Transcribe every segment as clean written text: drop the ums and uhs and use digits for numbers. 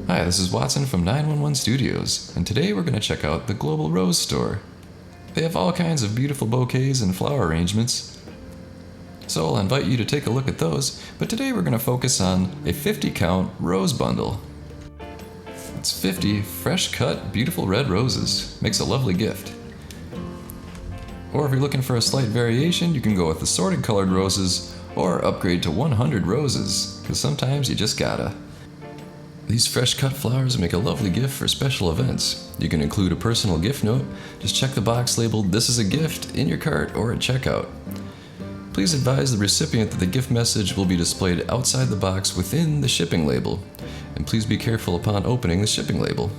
Hi, this is Watson from 911 Studios, and today we're going to check out the Global Rose Store. They have all kinds of beautiful bouquets and flower arrangements, so I'll invite you to take a look at those, but today we're going to focus on a 50-count rose bundle. It's 50 fresh-cut, beautiful red roses. Makes a lovely gift. Or if you're looking for a slight variation, you can go with assorted colored roses or upgrade to 100 roses, because sometimes you just gotta. These fresh cut flowers make a lovely gift for special events. You can include a personal gift note. Just check the box labeled "This is a gift" in your cart or at checkout. Please advise the recipient that the gift message will be displayed outside the box within the shipping label, and please be careful upon opening the shipping label.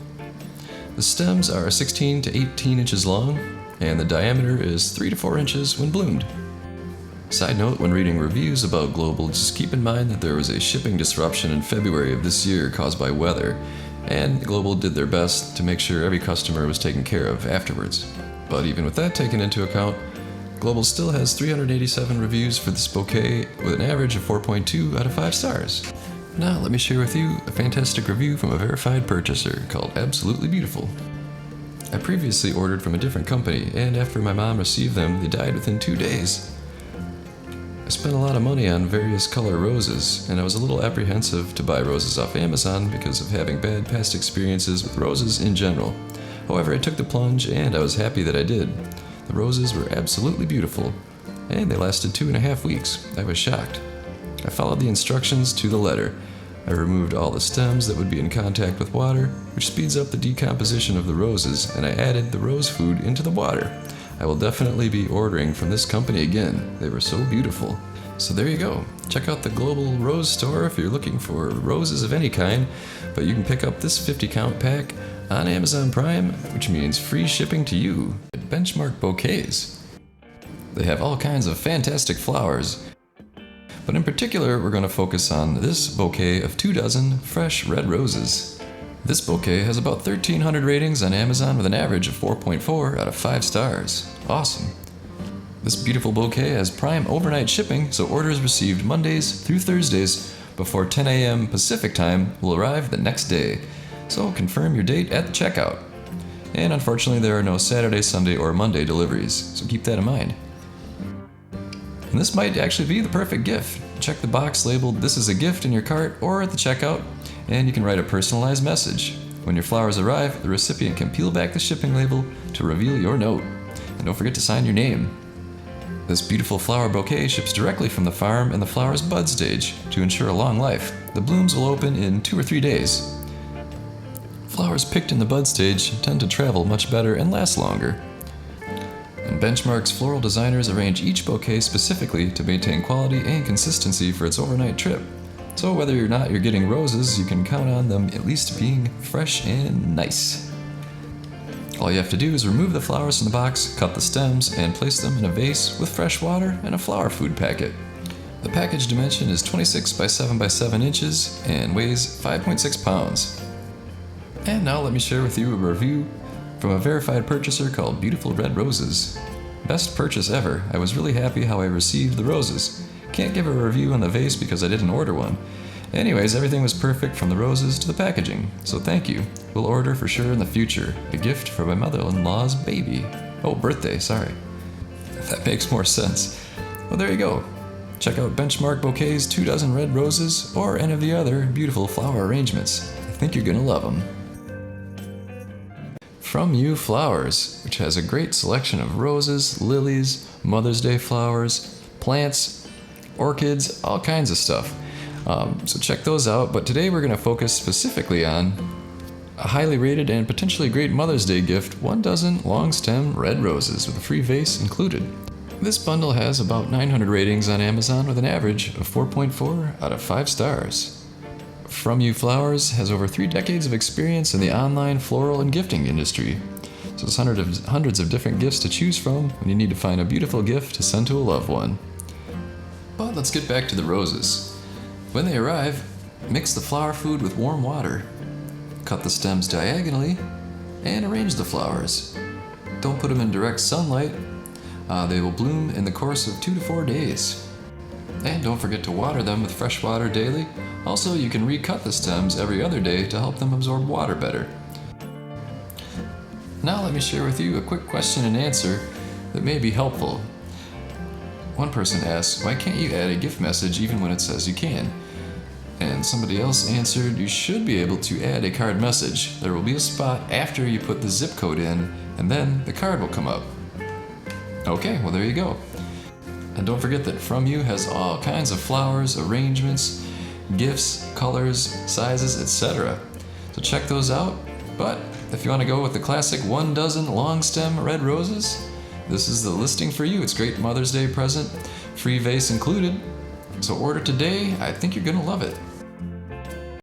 The stems are 16 to 18 inches long, and the diameter is 3 to 4 inches when bloomed. Side note, when reading reviews about Global, just keep in mind that there was a shipping disruption in February of this year caused by weather, and Global did their best to make sure every customer was taken care of afterwards. But even with that taken into account, Global still has 387 reviews for this bouquet with an average of 4.2 out of 5 stars. Now let me share with you a fantastic review from a verified purchaser called Absolutely Beautiful. I previously ordered from a different company, and after my mom received them, they died within 2 days. I spent a lot of money on various color roses, and I was a little apprehensive to buy roses off Amazon because of having bad past experiences with roses in general. However, I took the plunge and I was happy that I did. The roses were absolutely beautiful, and they lasted 2.5 weeks. I was shocked. I followed the instructions to the letter. I removed all the stems that would be in contact with water, which speeds up the decomposition of the roses, and I added the rose food into the water. I will definitely be ordering from this company again. They were so beautiful. So there you go. Check out the Global Rose Store if you're looking for roses of any kind, but you can pick up this 50-count pack on Amazon Prime, which means free shipping to you at Benchmark Bouquets. They have all kinds of fantastic flowers, but in particular we're going to focus on this bouquet of 2 dozen fresh red roses. This bouquet has about 1,300 ratings on Amazon with an average of 4.4 out of 5 stars. Awesome. This beautiful bouquet has Prime overnight shipping, so orders received Mondays through Thursdays before 10 a.m. Pacific time will arrive the next day. So confirm your date at the checkout. And unfortunately there are no Saturday, Sunday, or Monday deliveries, so keep that in mind. And this might actually be the perfect gift. Check the box labeled "This is a gift" in your cart or at the checkout, and you can write a personalized message. When your flowers arrive, the recipient can peel back the shipping label to reveal your note. And don't forget to sign your name. This beautiful flower bouquet ships directly from the farm in the flower's bud stage to ensure a long life. The blooms will open in 2 or 3 days. Flowers picked in the bud stage tend to travel much better and last longer. And Benchmark's floral designers arrange each bouquet specifically to maintain quality and consistency for its overnight trip. So whether or not you're getting roses, you can count on them at least being fresh and nice. All you have to do is remove the flowers from the box, cut the stems, and place them in a vase with fresh water and a flower food packet. The package dimension is 26 by 7 by 7 inches and weighs 5.6 pounds. And now let me share with you a review from a verified purchaser called Beautiful Red Roses. Best purchase ever. I was really happy how I received the roses. Can't give a review on the vase because I didn't order one. Anyways, everything was perfect from the roses to the packaging, so thank you. We'll order for sure in the future. A gift for my mother-in-law's baby. Oh, birthday, sorry. That makes more sense. Well, there you go. Check out Benchmark Bouquets' 2 dozen red roses or any of the other beautiful flower arrangements. I think you're gonna love them. From You Flowers, which has a great selection of roses, lilies, Mother's Day flowers, plants, orchids, all kinds of stuff. So check those out, but today we're going to focus specifically on a highly rated and potentially great Mother's Day gift, 1 dozen long stem red roses with a free vase included. This bundle has about 900 ratings on Amazon with an average of 4.4 out of 5 stars. From You Flowers has over 3 decades of experience in the online floral and gifting industry. So there's hundreds of different gifts to choose from when you need to find a beautiful gift to send to a loved one. But let's get back to the roses. When they arrive, mix the flower food with warm water. Cut the stems diagonally and arrange the flowers. Don't put them in direct sunlight. They will bloom in the course of 2 to 4 days. And don't forget to water them with fresh water daily. Also, you can recut the stems every other day to help them absorb water better. Now let me share with you a quick question and answer that may be helpful. One person asked, why can't you add a gift message even when it says you can? And somebody else answered, you should be able to add a card message. There will be a spot after you put the zip code in, and then the card will come up. Okay, well there you go. And don't forget that From You has all kinds of flowers, arrangements, gifts, colors, sizes, etc. So check those out. But if you want to go with the classic 1 dozen long stem red roses, this is the listing for you. It's a great Mother's Day present, free vase included. So order today, I think you're gonna love it.